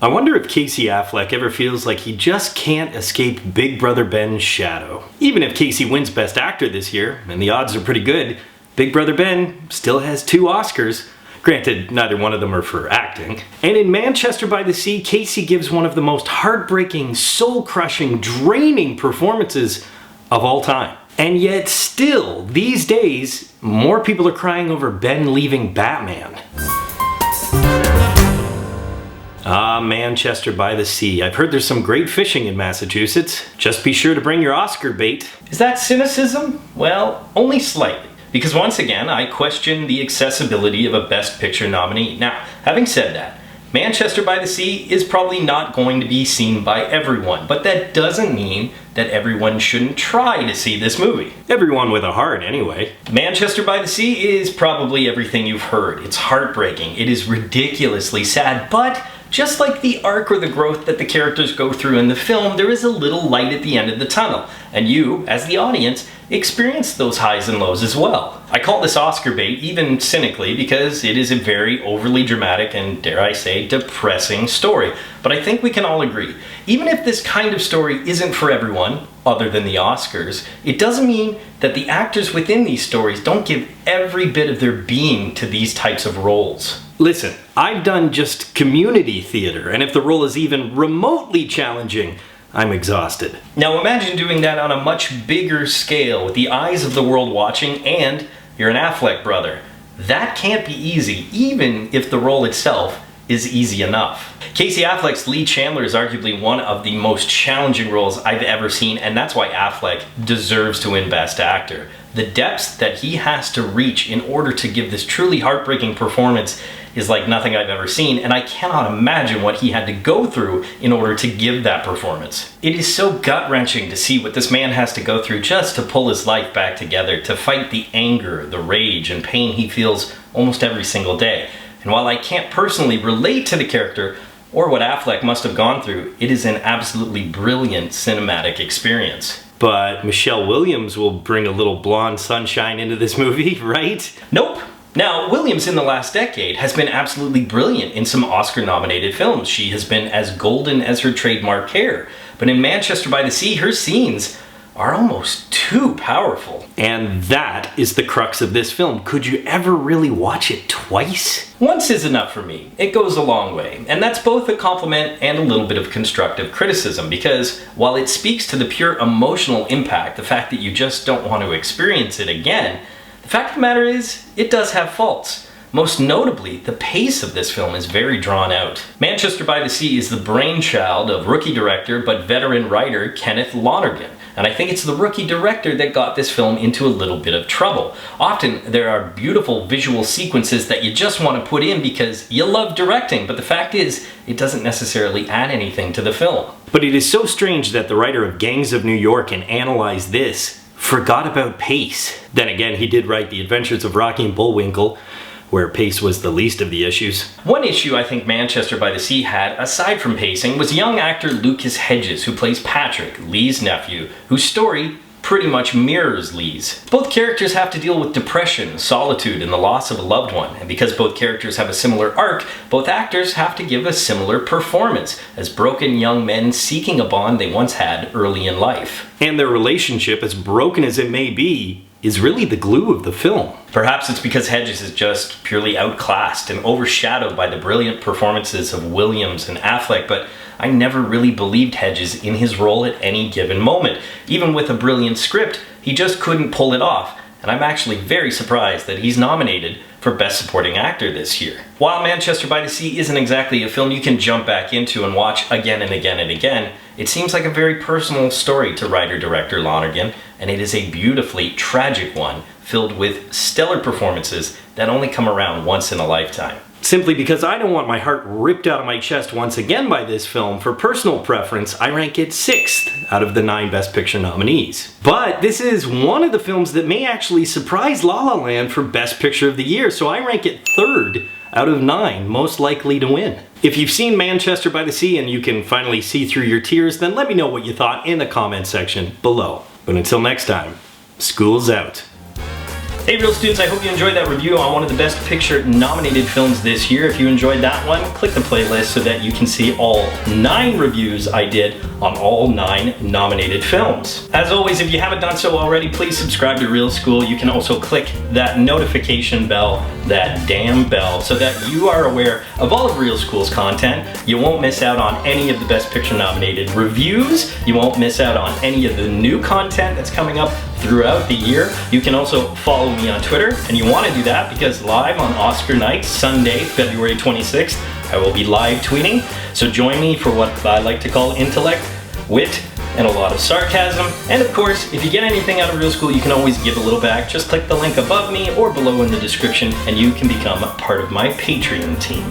I wonder if Casey Affleck ever feels like he just can't escape Big Brother Ben's shadow. Even if Casey wins Best Actor this year, and the odds are pretty good, Big Brother Ben still has 2 Oscars. Granted, neither one of them are for acting. And in Manchester by the Sea, Casey gives one of the most heartbreaking, soul-crushing, draining performances of all time. And yet still, these days, more people are crying over Ben leaving Batman. Ah, Manchester by the Sea. I've heard there's some great fishing in Massachusetts. Just be sure to bring your Oscar bait. Is that cynicism? Well, only slightly. Because once again, I question the accessibility of a Best Picture nominee. Now, having said that, Manchester by the Sea is probably not going to be seen by everyone, but that doesn't mean that everyone shouldn't try to see this movie. Everyone with a heart, anyway. Manchester by the Sea is probably everything you've heard. It's heartbreaking, it is ridiculously sad, but just like the arc or the growth that the characters go through in the film, there is a little light at the end of the tunnel, and you, as the audience, experience those highs and lows as well. I call this Oscar bait, even cynically, because it is a very overly dramatic and, dare I say, depressing story. But I think we can all agree, even if this kind of story isn't for everyone, other than the Oscars, it doesn't mean that the actors within these stories don't give every bit of their being to these types of roles. Listen, I've done just community theater, and if the role is even remotely challenging, I'm exhausted. Now imagine doing that on a much bigger scale with the eyes of the world watching, and you're an Affleck brother. That can't be easy, even if the role itself is easy enough. Casey Affleck's Lee Chandler is arguably one of the most challenging roles I've ever seen, and that's why Affleck deserves to win Best Actor. The depths that he has to reach in order to give this truly heartbreaking performance is like nothing I've ever seen, and I cannot imagine what he had to go through in order to give that performance. It is so gut-wrenching to see what this man has to go through just to pull his life back together, to fight the anger, the rage, and pain he feels almost every single day. And while I can't personally relate to the character or what Affleck must have gone through, it is an absolutely brilliant cinematic experience. But Michelle Williams will bring a little blonde sunshine into this movie, right? Nope. Now, Williams in the last decade has been absolutely brilliant in some Oscar-nominated films. She has been as golden as her trademark hair. But in Manchester by the Sea, her scenes are almost too powerful. And that is the crux of this film. Could you ever really watch it twice? Once is enough for me. It goes a long way. And that's both a compliment and a little bit of constructive criticism, because while it speaks to the pure emotional impact, the fact that you just don't want to experience it again, the fact of the matter is, it does have faults. Most notably, the pace of this film is very drawn out. Manchester by the Sea is the brainchild of rookie director but veteran writer Kenneth Lonergan. And I think it's the rookie director that got this film into a little bit of trouble. Often there are beautiful visual sequences that you just want to put in because you love directing, but the fact is, it doesn't necessarily add anything to the film. But it is so strange that the writer of Gangs of New York and Analyze This forgot about pace. Then again, he did write The Adventures of Rocky and Bullwinkle, where pace was the least of the issues. One issue I think Manchester by the Sea had, aside from pacing, was young actor Lucas Hedges, who plays Patrick, Lee's nephew, whose story pretty much mirrors Lee's. Both characters have to deal with depression, solitude, and the loss of a loved one, and because both characters have a similar arc, both actors have to give a similar performance, as broken young men seeking a bond they once had early in life. And their relationship, as broken as it may be, is really the glue of the film. Perhaps it's because Hedges is just purely outclassed and overshadowed by the brilliant performances of Williams and Affleck, but I never really believed Hedges in his role at any given moment. Even with a brilliant script, he just couldn't pull it off, and I'm actually very surprised that he's nominated for Best Supporting Actor this year. While Manchester by the Sea isn't exactly a film you can jump back into and watch again and again and again, it seems like a very personal story to writer-director Lonergan, and it is a beautifully tragic one filled with stellar performances that only come around once in a lifetime. Simply because I don't want my heart ripped out of my chest once again by this film, for personal preference, I rank it 6th out of the 9 Best Picture nominees. But this is one of the films that may actually surprise La La Land for Best Picture of the Year, so I rank it 3rd out of 9 most likely to win. If you've seen Manchester by the Sea and you can finally see through your tears, then let me know what you thought in the comment section below. But until next time, school's out. Hey Real Students, I hope you enjoyed that review on one of the Best Picture nominated films this year. If you enjoyed that one, click the playlist so that you can see all 9 reviews I did on all 9 nominated films. As always, if you haven't done so already, please subscribe to Real School. You can also click that notification bell, that damn bell, so that you are aware of all of Real School's content. You won't miss out on any of the Best Picture nominated reviews. You won't miss out on any of the new content that's coming up throughout the year. You can also follow me on Twitter, and you want to do that because live on Oscar night, Sunday, February 26th, I will be live tweeting. So join me for what I like to call intellect, wit, and a lot of sarcasm. And of course, if you get anything out of Real School, you can always give a little back. Just click the link above me or below in the description, and you can become part of my Patreon team.